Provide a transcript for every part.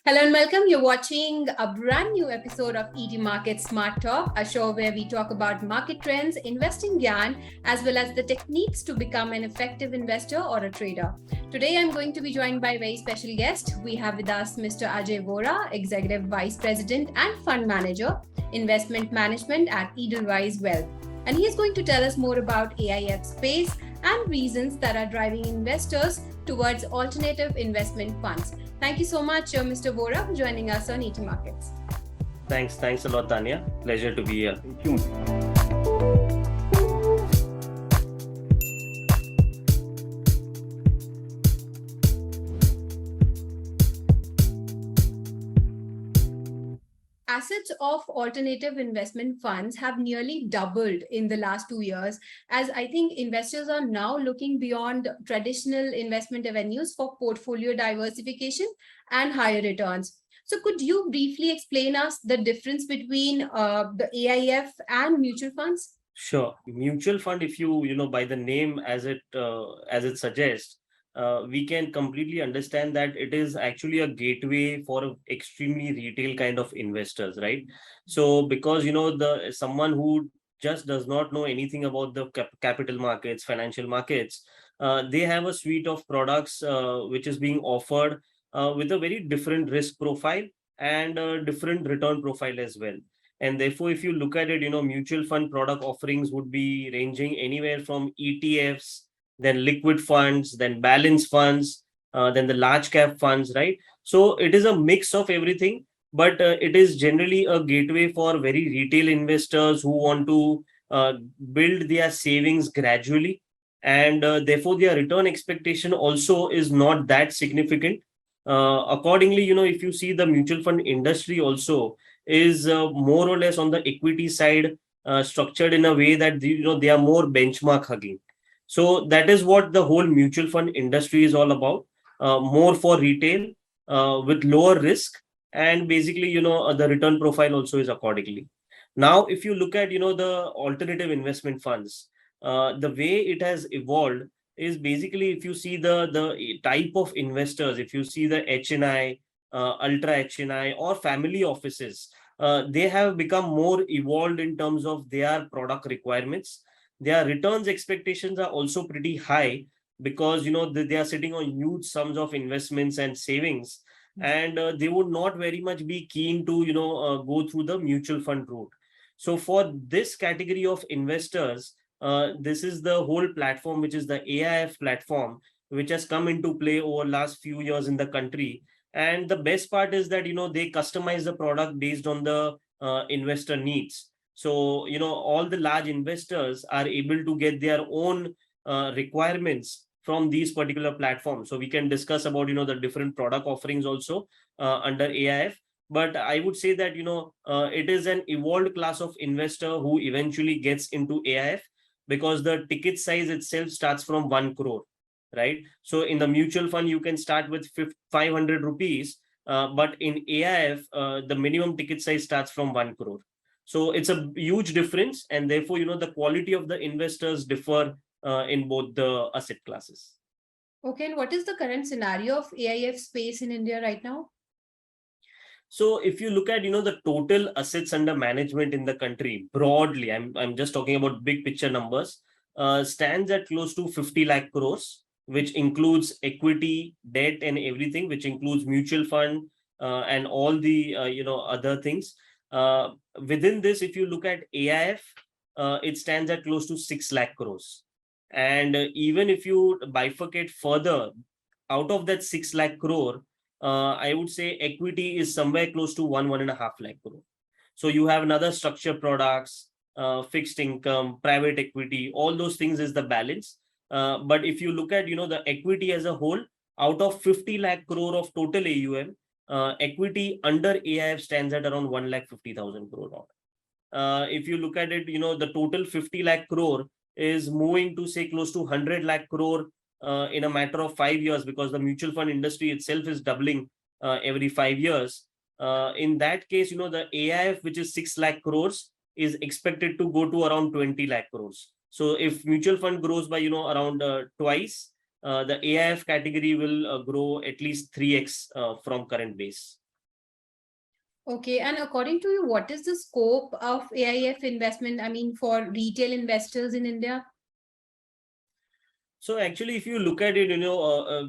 Hello and welcome. You're watching a brand new episode of ET Market Smart Talk, a show where we talk about market trends, investing yarn, as well as the techniques to become an effective investor or a trader. Today, I'm going to be joined by a very special guest. We have with us Mr. Ajay Vora, Executive Vice President and Fund Manager, Investment Management at Edelweiss Wealth. And he is going to tell us more about AIF space and reasons that are driving investors towards alternative investment funds. Thank you so much, Mr. Vora, for joining us on ET Markets. Thanks a lot, Tanya. Pleasure to be here. Thank you. Assets of alternative investment funds have nearly doubled in the last 2 years, as I think investors are now looking beyond traditional investment avenues for portfolio diversification and higher returns. So could you briefly explain us the difference between the AIF and mutual funds? Sure. Mutual fund, if by the name as it suggests, we can completely understand that it is actually a gateway for extremely retail kind of investors, right? So because the someone who just does not know anything about the capital markets, financial markets, they have a suite of products which is being offered with a very different risk profile and a different return profile as well. And therefore, if you look at it, mutual fund product offerings would be ranging anywhere from ETFs, then liquid funds, then balance funds, then the large cap funds, right? So it is a mix of everything, but it is generally a gateway for very retail investors who want to build their savings gradually. And therefore, their return expectation also is not that significant. Accordingly, if you see the mutual fund industry also is more or less on the equity side, structured in a way that they are more benchmark hugging. So that is what the whole mutual fund industry is all about. More for retail, with lower risk, and basically the return profile also is accordingly. Now, if you look at the alternative investment funds, the way it has evolved is basically, if you see the type of investors, if you see the HNI, ultra HNI, or family offices, they have become more evolved in terms of their product requirements. Their returns expectations are also pretty high because they are sitting on huge sums of investments and savings, and they would not very much be keen to go through the mutual fund route. So for this category of investors, this is the whole platform, which is the AIF platform, which has come into play over last few years in the country. And the best part is that they customize the product based on the investor needs. So all the large investors are able to get their own requirements from these particular platforms. So we can discuss about the different product offerings also under AIF. But I would say that it is an evolved class of investor who eventually gets into AIF, because the ticket size itself starts from 1 crore, right? So in the mutual fund, you can start with 500 rupees, but in AIF, the minimum ticket size starts from 1 crore. So it's a huge difference, and therefore, the quality of the investors differ in both the asset classes. Okay, and what is the current scenario of AIF space in India right now? So if you look at the total assets under management in the country broadly, I'm just talking about big picture numbers, stands at close to 50 lakh crores, which includes equity, debt, and everything, which includes mutual fund and all the other things. Within this, if you look at AIF, it stands at close to 6 lakh crores. And even if you bifurcate further, out of that 6 lakh crore, I would say equity is somewhere close to 1.5 lakh crore. So you have another structured products, fixed income, private equity, all those things is the balance. But if you look at the equity as a whole, out of 50 lakh crore of total AUM, equity under AIF stands at around 1,50,000 crore. If you look at it, the total 50 lakh crore is moving to say close to 100 lakh crore in a matter of 5 years, because the mutual fund industry itself is doubling every 5 years. In that case, the AIF, which is 6 lakh crores, is expected to go to around 20 lakh crores. So if mutual fund grows by around twice, the AIF category will grow at least 3x from current base. Okay, and according to you, what is the scope of AIF investment? I mean, for retail investors in India? So actually, if you look at it,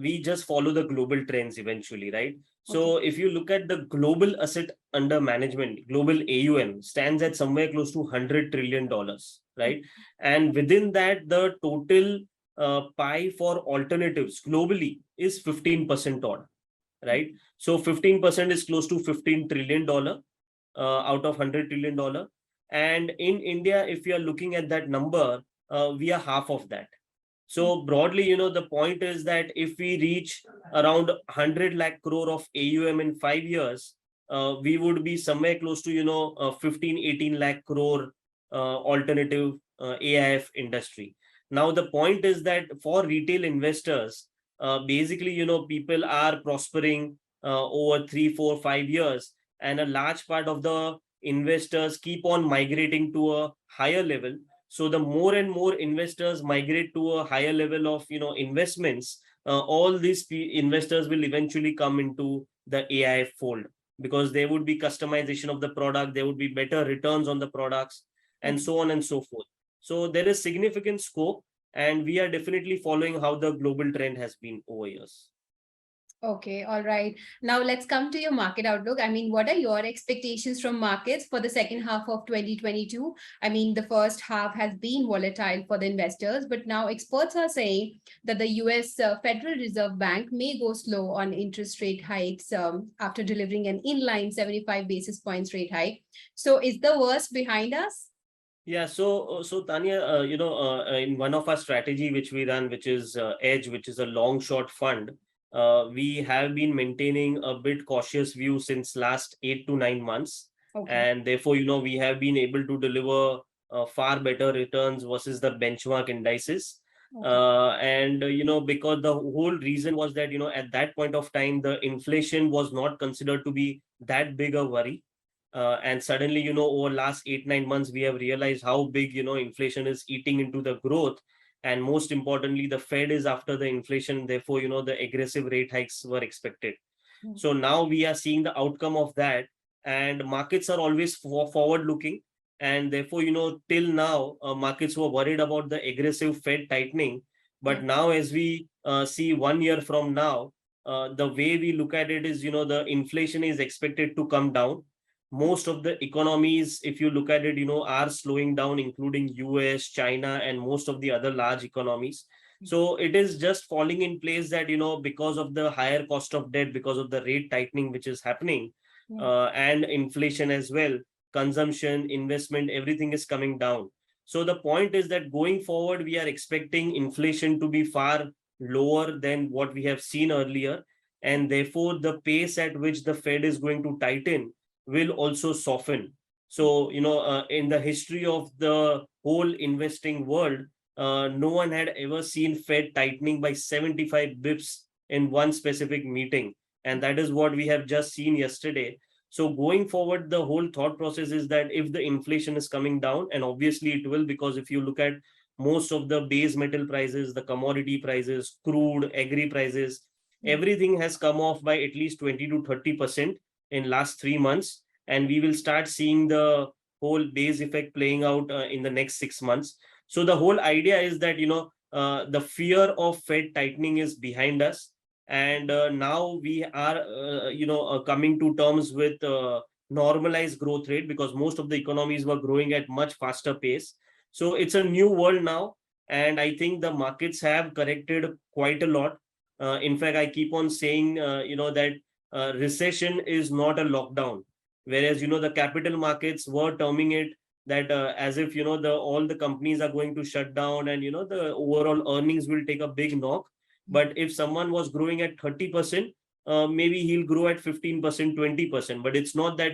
we just follow the global trends eventually, right? Okay. So if you look at the global asset under management, global AUM stands at somewhere close to $100 trillion, right? And within that, the total pie for alternatives globally is 15% odd, right? So 15% is close to $15 trillion out of $100 trillion. And in India, if you are looking at that number, we are half of that. So broadly, the point is that if we reach around 100 lakh crore of AUM in 5 years, we would be somewhere close to, 15, 18 lakh crore alternative AIF industry. Now, the point is that for retail investors, basically, people are prospering over 3, 4, 5 years, and a large part of the investors keep on migrating to a higher level. So the more and more investors migrate to a higher level of investments, all these investors will eventually come into the AI fold, because there would be customization of the product, there would be better returns on the products, and so on and so forth. So there is significant scope, and we are definitely following how the global trend has been over years. Okay, all right. Now let's come to your market outlook. I mean, what are your expectations from markets for the second half of 2022? I mean, the first half has been volatile for the investors, but now experts are saying that the US Federal Reserve Bank may go slow on interest rate hikes after delivering an inline 75 basis points rate hike. So is the worst behind us? Yeah, so Tanya, in one of our strategy which we run, which is Edge, which is a long short fund, we have been maintaining a bit cautious view since last 8 to 9 months, Okay. and therefore, we have been able to deliver far better returns versus the benchmark indices. Okay. And because the whole reason was that at that point of time the inflation was not considered to be that big a worry, and suddenly over last 8, 9 months we have realized how big inflation is eating into the growth, and most importantly the Fed is after the inflation, therefore the aggressive rate hikes were expected. Mm. So now we are seeing the outcome of that, and markets are always forward looking, and therefore till now markets were worried about the aggressive Fed tightening. Yeah. But now as we see 1 year from now, the way we look at it is the inflation is expected to come down. Most of the economies, if you look at it, are slowing down, including US, China, and most of the other large economies. So it is just falling in place that because of the higher cost of debt, because of the rate tightening which is happening, Yeah. and inflation as well, consumption, investment, everything is coming down. So the point is that going forward we are expecting inflation to be far lower than what we have seen earlier, and therefore the pace at which the Fed is going to tighten will also soften. So, in the history of the whole investing world, no one had ever seen Fed tightening by 75 bips in one specific meeting. And that is what we have just seen yesterday. So going forward, the whole thought process is that if the inflation is coming down, and obviously it will, because if you look at most of the base metal prices, the commodity prices, crude, agri prices, everything has come off by at least 20 to 30% in last 3 months, and we will start seeing the whole base effect playing out in the next 6 months. So the whole idea is that the fear of Fed tightening is behind us, and now we are coming to terms with normalized growth rate, because most of the economies were growing at much faster pace. So it's a new world now, and I think the markets have corrected quite a lot. In fact, I keep on saying that recession is not a lockdown, whereas the capital markets were terming it that as if the all the companies are going to shut down, and the overall earnings will take a big knock. But if someone was growing at 30%, maybe he'll grow at 15%, 20%, but it's not that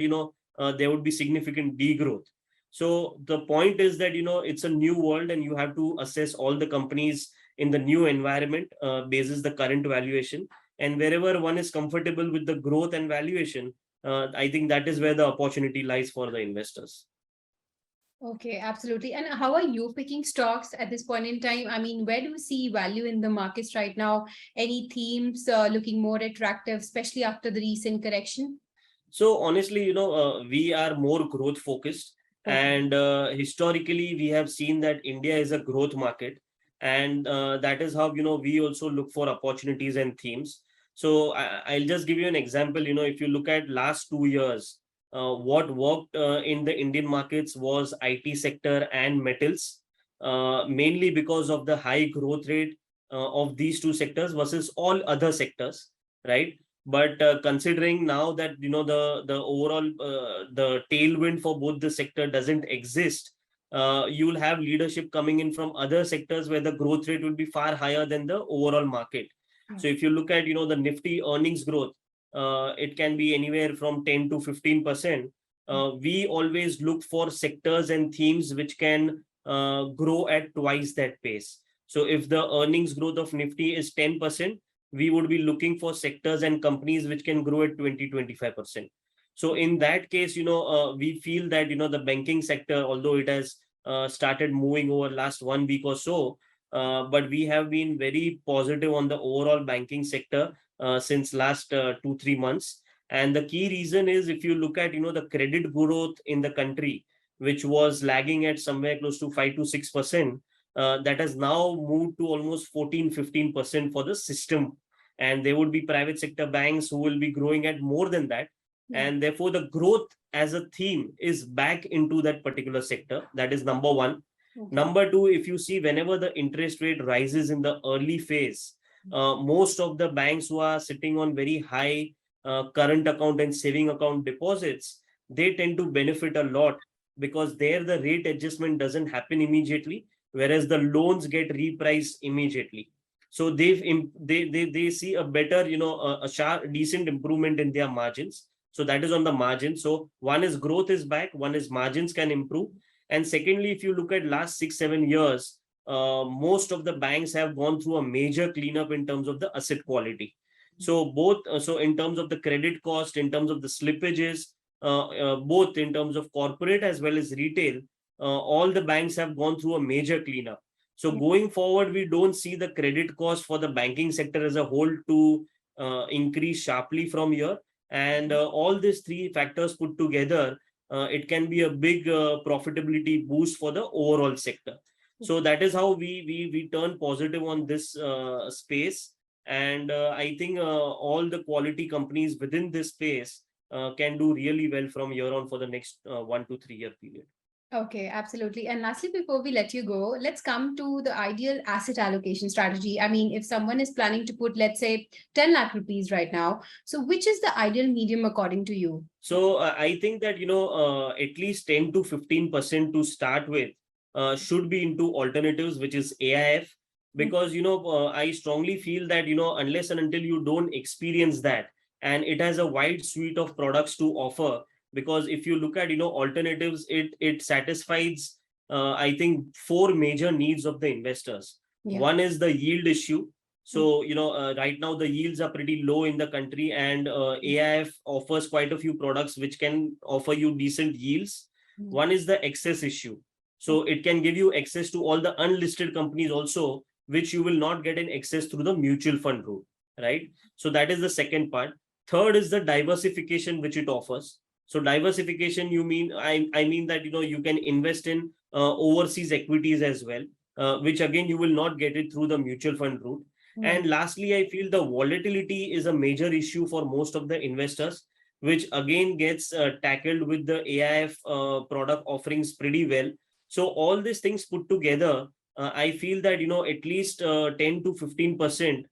there would be significant degrowth. So the point is that it's a new world, and you have to assess all the companies in the new environment basis the current valuation, and wherever one is comfortable with the growth and valuation, I think that is where the opportunity lies for the investors. Okay, absolutely. And how are you picking stocks at this point in time? I mean, where do you see value in the markets right now? Any themes looking more attractive, especially after the recent correction? So honestly, we are more growth focused, Okay. and historically we have seen that India is a growth market, and that is how we also look for opportunities and themes. So I'll just give you an example. If you look at last 2 years, what worked in the Indian markets was IT sector and metals, mainly because of the high growth rate of these two sectors versus all other sectors, right? But considering now that the overall the tailwind for both the sector doesn't exist, you will have leadership coming in from other sectors where the growth rate will be far higher than the overall market. So if you look at the Nifty earnings growth, it can be anywhere from 10 to 15%. We always look for sectors and themes which can grow at twice that pace. So if the earnings growth of Nifty is 10%, we would be looking for sectors and companies which can grow at 20-25%. So in that case, we feel that the banking sector, although it has started moving over last 1 week or so, but we have been very positive on the overall banking sector since last 2-3 months. And the key reason is, if you look at the credit growth in the country, which was lagging at somewhere close to 5 to 6%, that has now moved to almost 14-15% for the system, and there would be private sector banks who will be growing at more than that. And therefore the growth as a theme is back into that particular sector. That is number one. Okay. Number two, if you see, whenever the interest rate rises in the early phase, most of the banks who are sitting on very high current account and saving account deposits, they tend to benefit a lot, because there the rate adjustment doesn't happen immediately, whereas the loans get repriced immediately. So they see a better, a sharp decent improvement in their margins. So that is on the margin. So one is growth is back, one is margins can improve. And secondly, if you look at last 6-7 years, most of the banks have gone through a major cleanup in terms of the asset quality. So both, so in terms of the credit cost, in terms of the slippages, both in terms of corporate as well as retail, all the banks have gone through a major cleanup. So going forward, we don't see the credit cost for the banking sector as a whole to increase sharply from here. And all these three factors put together, it can be a big profitability boost for the overall sector. So that is how we turn positive on this space. And I think all the quality companies within this space can do really well from here on for the next 1 to 3 year period. Okay, absolutely. And lastly, before we let you go, let's come to the ideal asset allocation strategy. I mean, if someone is planning to put, let's say, 10 lakh rupees right now, so which is the ideal medium according to you? So I think that, at least 10 to 15% to start with should be into alternatives, which is AIF, because, I strongly feel that, unless and until you don't experience that, and it has a wide suite of products to offer, because if you look at, alternatives, it satisfies, I think, four major needs of the investors. One is the yield issue. So, right now the yields are pretty low in the country, and AIF offers quite a few products which can offer you decent yields. One is the access issue. So it can give you access to all the unlisted companies also, which you will not get an access through the mutual fund route, right? So that is the second part. Third is the diversification which it offers. So diversification, I mean that, you can invest in overseas equities as well, which again, you will not get it through the mutual fund route. And lastly, I feel the volatility is a major issue for most of the investors, which again gets tackled with the AIF product offerings pretty well. So all these things put together, I feel that, at least 10 to 15%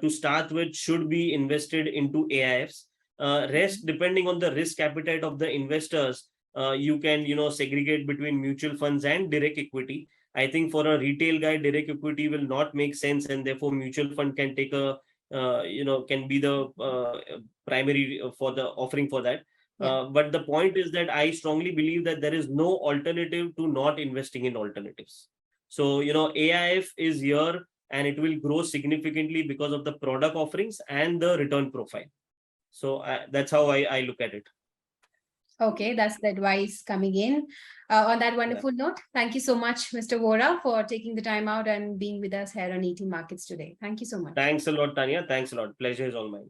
to start with should be invested into AIFs. Rest, depending on the risk appetite of the investors, you can, segregate between mutual funds and direct equity. I think for a retail guy, direct equity will not make sense, and therefore mutual fund can take a, can be the primary for the offering for that. But the point is that I strongly believe that there is no alternative to not investing in alternatives. So, AIF is here and it will grow significantly because of the product offerings and the return profile. So that's how I look at it. Okay, that's the advice coming in. On that wonderful note, thank you so much, Mr. Vora, for taking the time out and being with us here on ET Markets today. Thank you so much. Thanks a lot, Tanya. Thanks a lot. Pleasure is all mine.